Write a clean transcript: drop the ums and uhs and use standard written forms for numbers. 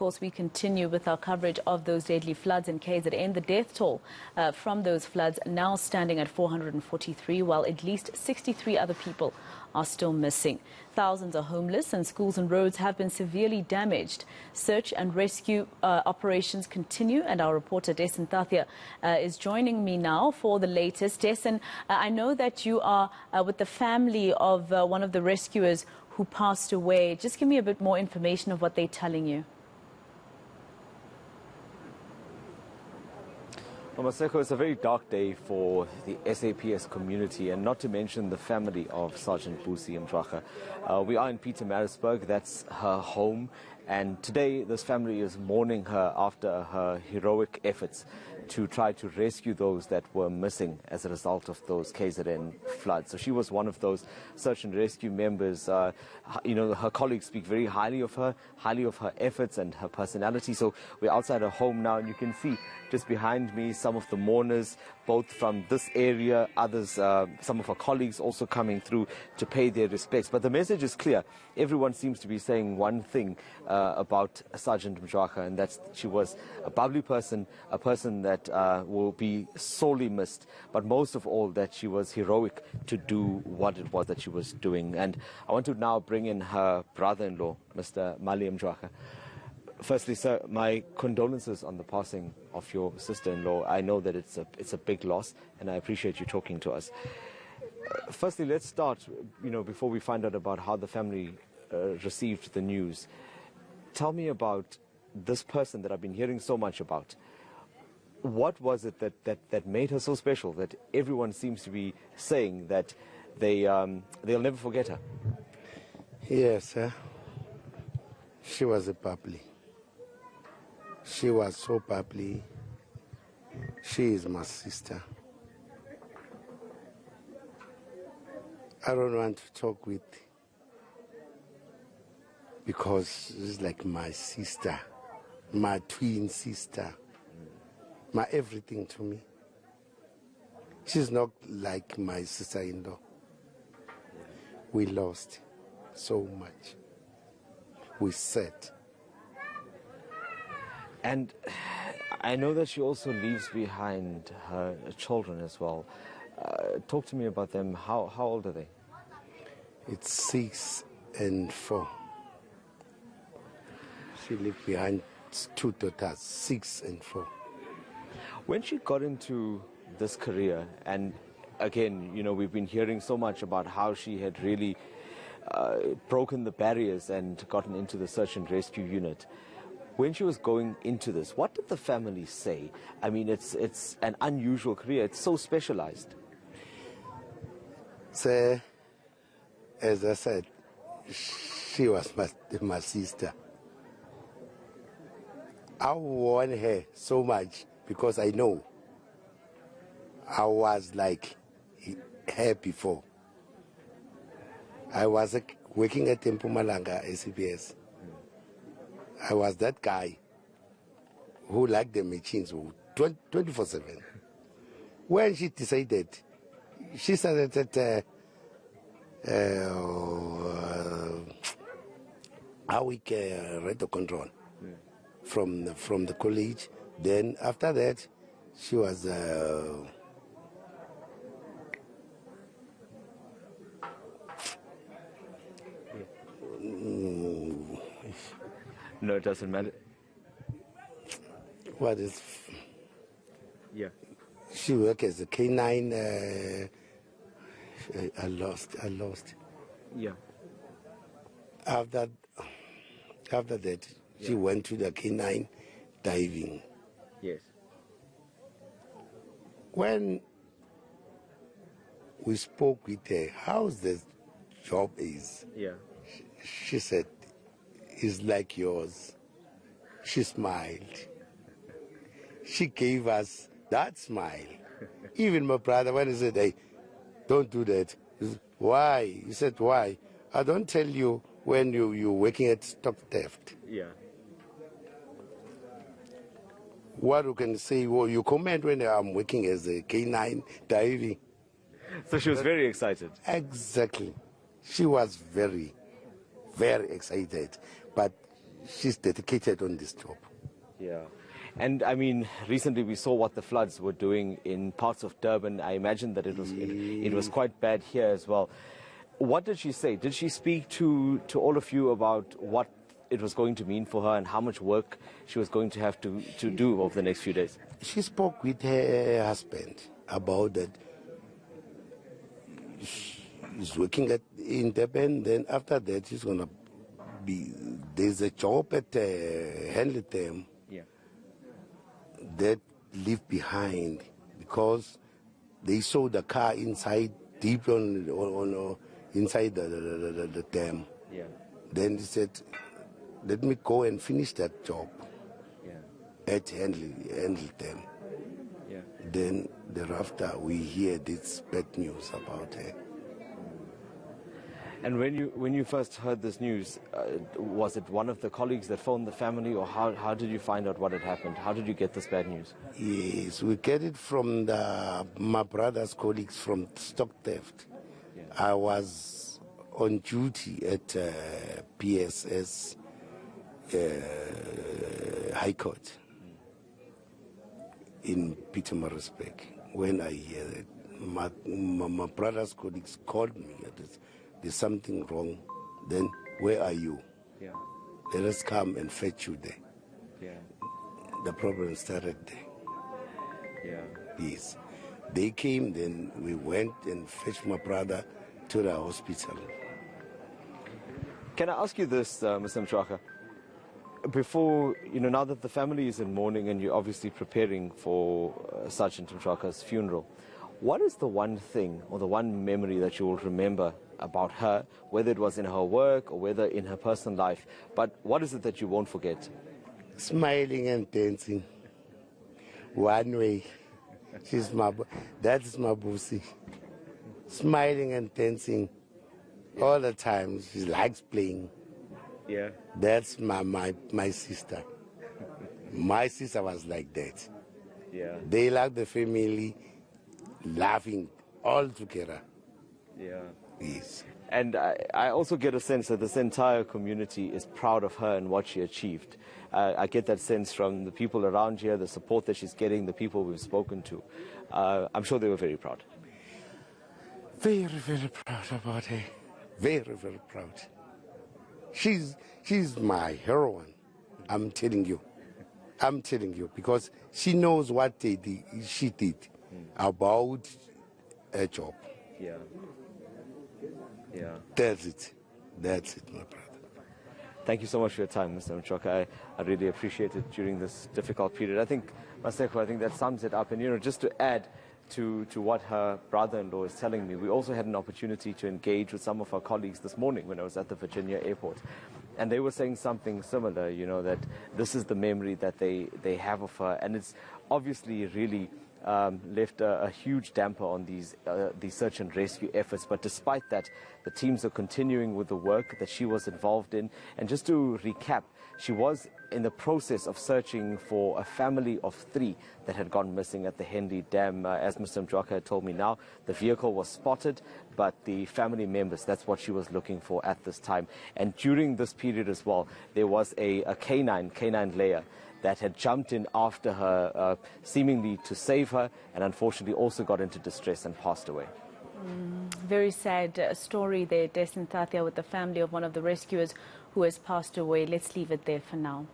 course, we continue with our coverage of those deadly floods in KZN. The death toll from those floods now standing at 443, while at least 63 other people are still missing. Thousands are homeless and schools and roads have been severely damaged. Search and rescue operations continue, and our reporter Dasen Thathiah is joining me now for the latest. Dasen, I know that you are with the family of one of the rescuers who passed away. Just give me a bit more information of what they're telling you. Well, Maseko, it's a very dark day for the SAPS community, and not to mention the family of Sergeant Busi Mjwaka. We are in Pietermaritzburg, that's her home, and today this family is mourning her after her heroic efforts to try to rescue those that were missing as a result of those KZN floods. So she was one of those search and rescue members. You know, her colleagues speak very highly of her efforts and her personality. So we're outside her home now, and you can see just behind me some of the mourners, both from this area, others, some of her colleagues also coming through to pay their respects. But the message is clear. Everyone seems to be saying one thing about Sergeant Mjwaka, and that's she was a bubbly person, a person that will be sorely missed, but most of all that she was heroic to do what it was that she was doing. And I want to now bring in her brother-in-law, Mr. Mali Mjwaka. Firstly, sir, my condolences on the passing of your sister-in-law. I know that it's a big loss, and I appreciate you talking to us. Firstly, let's start, you know, before we find out about how the family received the news. Tell me about this person that I've been hearing so much about. What was it that made her so special, that everyone seems to be saying that they'll never forget her? Yes, she was a bubbly. She was so bubbly. She is my sister. I don't want to talk with, because she's like my sister, my twin sister, my everything to me. She's not like my sister-in-law. We lost so much. We sad. And I know that she also leaves behind her children as well. Talk to me about them. How old are they? It's 6 and 4. She left behind 2 daughters, 6 and 4. When she got into this career, and again, you know, we've been hearing so much about how she had really broken the barriers and gotten into the search and rescue unit. When she was going into this, what did the family say? I mean, it's an unusual career. It's so specialized. So, as I said, she was my sister. I want her so much because I know I was like her before. I was working at Mpumalanga SAPS. I was that guy who liked the machines 24/7. When she decided, she started at radio control from the college. Then after that, she was no, it doesn't matter. What is? Yeah. She worked as a K9. I lost. Yeah. After that, she went to the K9 diving. Yes. When we spoke with her, how's the job is? Yeah. She said, it's like yours. She smiled. She gave us that smile. Even my brother, when he said, hey, don't do that. He said, why? He said, why? I don't tell you when you're working at stock theft. Yeah. What you can say, well, you comment when I'm working as a K9 diving. So she was very excited. Exactly. She was very, very excited. But she's dedicated on this job. Yeah. And I mean, recently we saw what the floods were doing in parts of Durban. I imagine that it was quite bad here as well. What did she say? Did she speak to all of you about what it was going to mean for her and how much work she was going to have to do over the next few days? She spoke with her husband about that. She's working in Durban, then after that she's going to there's a job at Handleton that leave behind because they saw the car inside, deep on inside the dam. Yeah. Then he said, let me go and finish that job at Handleton. Yeah. Then thereafter we hear this bad news about her. And when you first heard this news, was it one of the colleagues that phoned the family, or how did you find out what had happened? How did you get this bad news? Yes, we get it from my brother's colleagues from stock theft. Yeah. I was on duty at PSS High Court in Pietermaritzburg. When I hear that, my brother's colleagues called me. There's something wrong. Then where are you? Yeah. Let us come and fetch you there. Yeah. The problem started there. Yeah. Yes. They came, then we went and fetched my brother to the hospital. Can I ask you this, Mr. Mchwaka? Before, now that the family is in mourning and you're obviously preparing for Sergeant Mchwaka's funeral, what is the one thing or the one memory that you will remember about her, whether it was in her work or whether in her personal life, but what is it that you won't forget? Smiling and dancing. One way. That's my bossy. Smiling and dancing all the time. She likes playing. Yeah. That's my sister. My sister was like that. Yeah. They like the family laughing all together. Yeah. Yes. And I also get a sense that this entire community is proud of her and what she achieved. I get that sense from the people around here, the support that she's getting, the people we've spoken to. I'm sure they were very proud. Very, very proud about her. Very, very proud. She's my heroine. I'm telling you. I'm telling you, because she knows what she did about her job. Yeah. Yeah. That's it, my brother. Thank you so much for your time, Mr. Mchwaka. I really appreciate it during this difficult period. I think, Maseko, that sums it up. And, just to add to what her brother-in-law is telling me, we also had an opportunity to engage with some of our colleagues this morning when I was at the Virginia airport. And they were saying something similar, that this is the memory that they have of her. And it's obviously really left a huge damper on these search and rescue efforts. But despite that, the teams are continuing with the work that she was involved in. And just to recap, she was in the process of searching for a family of 3 that had gone missing at the Henley Dam. As Mr. Mchwaka had told me now, the vehicle was spotted, but the family members, that's what she was looking for at this time. And during this period as well, there was a canine layer that had jumped in after her, seemingly to save her, and unfortunately also got into distress and passed away. Very sad story there, Dasen Thathiah, with the family of one of the rescuers who has passed away. Let's leave it there for now.